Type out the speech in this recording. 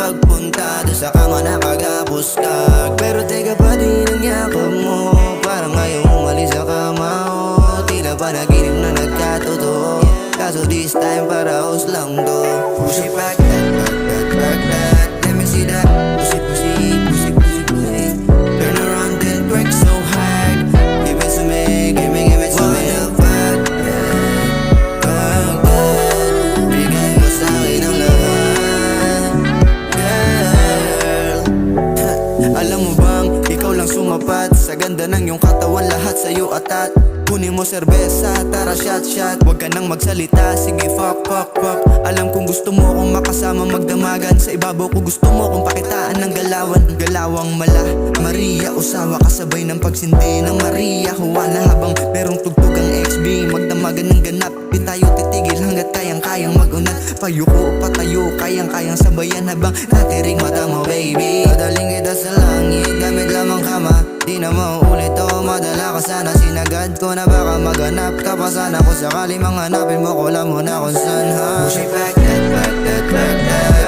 pagpunta doon sa kama nakagapos ka. Pero teka pa din ang yakap mo, parang ayaw umalis sa kama ko. Tila panaginip na nagkatotoo, kaso this time para house lang to. Push it back that, back that, back that. Let me see that. Push it, push it, push it, push it, push it. Turn around then twerk so hard. Give it to me, give me, give it to me. Wanna fuck that, fuck that. Bigay mo sa'kin ang lahat, girl. Alam mo bang, ikaw lang sumapat sa ganda ng iyong katawan, lahat sa'yo atat. Kunin mo serbesa, tara shot shot. Huwag ka nang magsalita, sige fuck fuck fuck. Alam kong gusto mo akong makasama magdamagan. Sa ibabaw ko gusto mo akong pakitaan ng galawan. Galawang mala, Maria Usawa, kasabay ng pagsindi ng Maria Juana. Habang merong tugtog ang XB, magdamagan ng ganap. Di tayo titigil hanggat kayang-kayang magunat. Payuko o patayo, kayang-kayang sabayan habang natiring mata mo baby. Dadaling kita sa langit, gamit lamang kama. Di na mauulit o madala ka sana. Sinagad ko na baka maghanap ka pa sana. Kung sakali manghanapin mo ko lang muna kung saan ha. Push it back that, back that, back that.